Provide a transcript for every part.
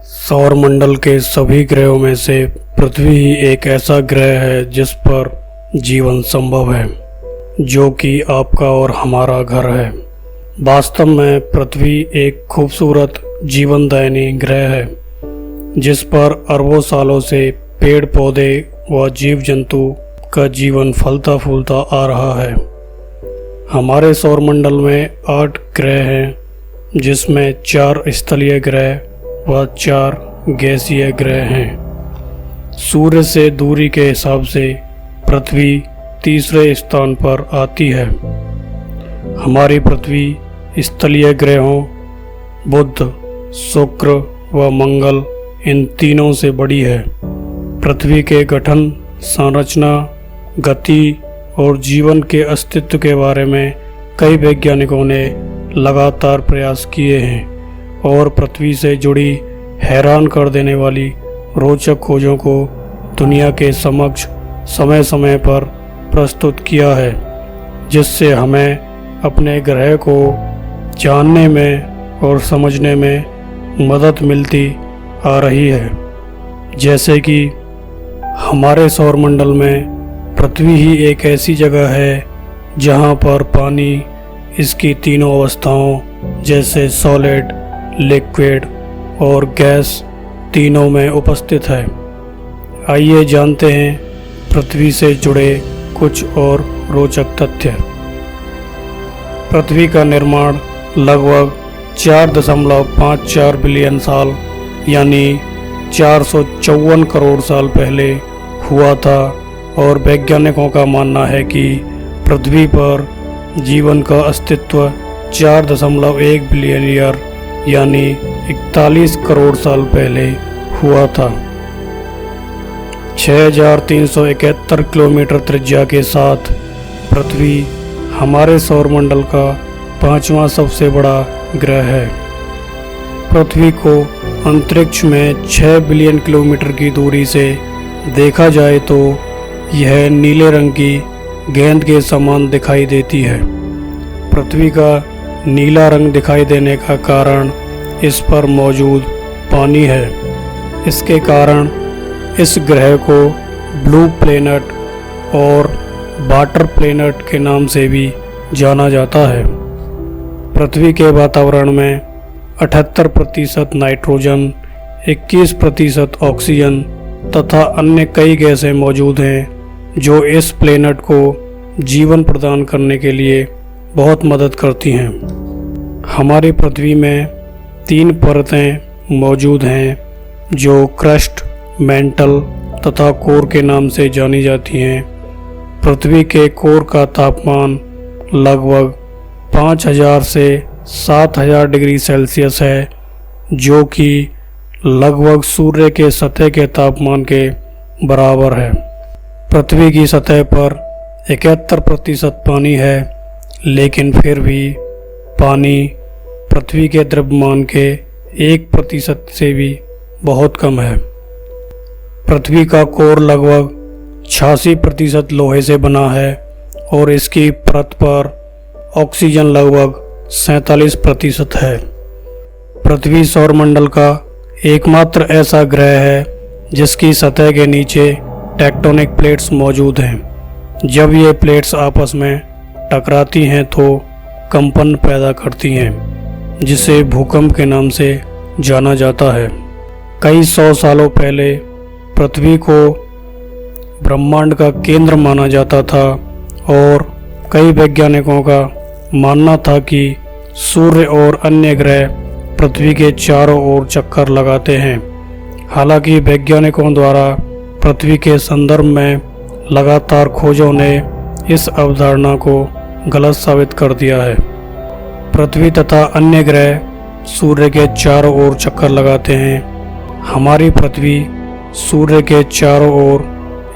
सौरमंडल के सभी ग्रहों में से पृथ्वी ही एक ऐसा ग्रह है जिस पर जीवन संभव है, जो कि आपका और हमारा घर है। वास्तव में पृथ्वी एक खूबसूरत जीवनदायिनी ग्रह है, जिस पर अरबों सालों से पेड़ पौधे व जीव जंतु का जीवन फलता फूलता आ रहा है। हमारे सौरमंडल में 8 ग्रह हैं, जिसमें 4 स्थलीय ग्रह व 4 गैसीय ग्रह हैं। सूर्य से दूरी के हिसाब से पृथ्वी तीसरे स्थान पर आती है। हमारी पृथ्वी स्थलीय ग्रहों बुध, शुक्र व मंगल इन तीनों से बड़ी है। पृथ्वी के गठन, संरचना, गति और जीवन के अस्तित्व के बारे में कई वैज्ञानिकों ने लगातार प्रयास किए हैं और पृथ्वी से जुड़ी हैरान कर देने वाली रोचक खोजों को दुनिया के समक्ष समय समय पर प्रस्तुत किया है, जिससे हमें अपने ग्रह को जानने में और समझने में मदद मिलती आ रही है। जैसे कि हमारे सौरमंडल में पृथ्वी ही एक ऐसी जगह है जहां पर पानी इसकी तीनों अवस्थाओं जैसे सॉलिड, लिक्विड और गैस तीनों में उपस्थित है। आइए जानते हैं पृथ्वी से जुड़े कुछ और रोचक तथ्य। पृथ्वी का निर्माण लगभग 4.54 बिलियन साल यानी 454 करोड़ साल पहले हुआ था और वैज्ञानिकों का मानना है कि पृथ्वी पर जीवन का अस्तित्व 4.1 बिलियन ईयर यानी 41 करोड़ साल पहले हुआ था। 6371 किलोमीटर त्रिज्या के साथ पृथ्वी हमारे सौरमंडल का 5वां सबसे बड़ा ग्रह है। पृथ्वी को अंतरिक्ष में 6 बिलियन किलोमीटर की दूरी से देखा जाए तो यह नीले रंग की गेंद के समान दिखाई देती है। पृथ्वी का नीला रंग दिखाई देने का कारण इस पर मौजूद पानी है। इसके कारण इस ग्रह को ब्लू प्लैनेट और वाटर प्लैनेट के नाम से भी जाना जाता है। पृथ्वी के वातावरण में 78% नाइट्रोजन, 21% ऑक्सीजन तथा अन्य कई गैसें मौजूद हैं, जो इस प्लैनेट को जीवन प्रदान करने के लिए बहुत मदद करती हैं। हमारी पृथ्वी में 3 परतें मौजूद हैं, जो क्रस्ट, मैंटल तथा कोर के नाम से जानी जाती हैं। पृथ्वी के कोर का तापमान लगभग 5000 से 7000 डिग्री सेल्सियस है, जो कि लगभग सूर्य के सतह के तापमान के बराबर है। पृथ्वी की सतह पर 71% पानी है, लेकिन फिर भी पानी पृथ्वी के द्रव्यमान के 1% से भी बहुत कम है। पृथ्वी का कोर लगभग 86% लोहे से बना है और इसकी परत पर ऑक्सीजन लगभग 47% है। पृथ्वी सौरमंडल का एकमात्र ऐसा ग्रह है जिसकी सतह के नीचे टेक्टोनिक प्लेट्स मौजूद हैं। जब ये प्लेट्स आपस में टकराती हैं तो कंपन पैदा करती हैं, जिसे भूकंप के नाम से जाना जाता है। कई 100 सालों पहले पृथ्वी को ब्रह्मांड का केंद्र माना जाता था और कई वैज्ञानिकों का मानना था कि सूर्य और अन्य ग्रह पृथ्वी के चारों ओर चक्कर लगाते हैं। हालांकि वैज्ञानिकों द्वारा पृथ्वी के संदर्भ में लगातार खोजों ने इस अवधारणा को गलत साबित कर दिया है। पृथ्वी तथा अन्य ग्रह सूर्य के चारों ओर चक्कर लगाते हैं। हमारी पृथ्वी सूर्य के चारों ओर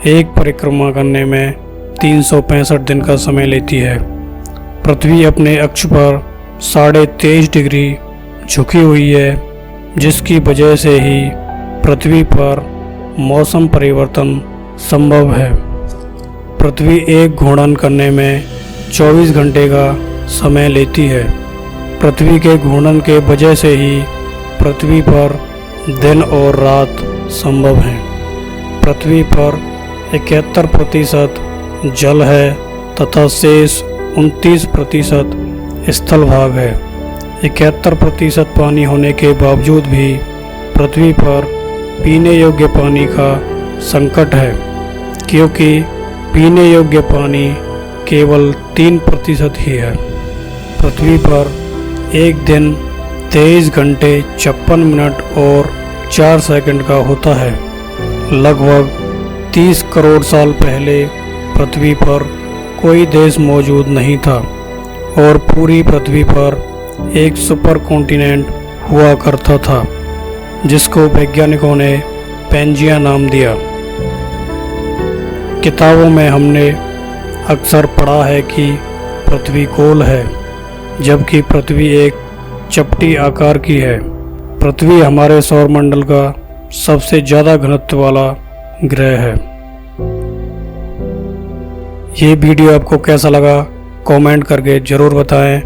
एक परिक्रमा करने में 365 दिन का समय लेती है। पृथ्वी अपने अक्ष पर 23.5 डिग्री झुकी हुई है, जिसकी वजह से ही पृथ्वी पर मौसम परिवर्तन संभव है। पृथ्वी एक घूर्णन करने में 24 घंटे का समय लेती है। पृथ्वी के घूर्णन के वजह से ही पृथ्वी पर दिन और रात संभव हैं। पृथ्वी पर 71% जल है तथा शेष 29% स्थल भाग है। 71% पानी होने के बावजूद भी पृथ्वी पर पीने योग्य पानी का संकट है, क्योंकि पीने योग्य पानी केवल 3% ही है। पृथ्वी पर एक दिन 23 घंटे 56 मिनट और 4 सेकंड का होता है। लगभग 30 करोड़ साल पहले पृथ्वी पर कोई देश मौजूद नहीं था और पूरी पृथ्वी पर एक सुपर कॉन्टिनेंट हुआ करता था, जिसको वैज्ञानिकों ने पैंजिया नाम दिया। किताबों में हमने अक्सर पढ़ा है कि पृथ्वी गोल है, जबकि पृथ्वी एक चपटी आकार की है। पृथ्वी हमारे सौरमंडल का सबसे ज़्यादा घनत्व वाला ग्रह है। ये वीडियो आपको कैसा लगा कमेंट करके ज़रूर बताएं।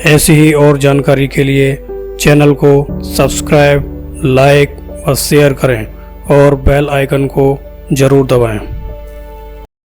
ऐसी ही और जानकारी के लिए चैनल को सब्सक्राइब, लाइक और शेयर करें और बेल आइकन को ज़रूर दबाएं।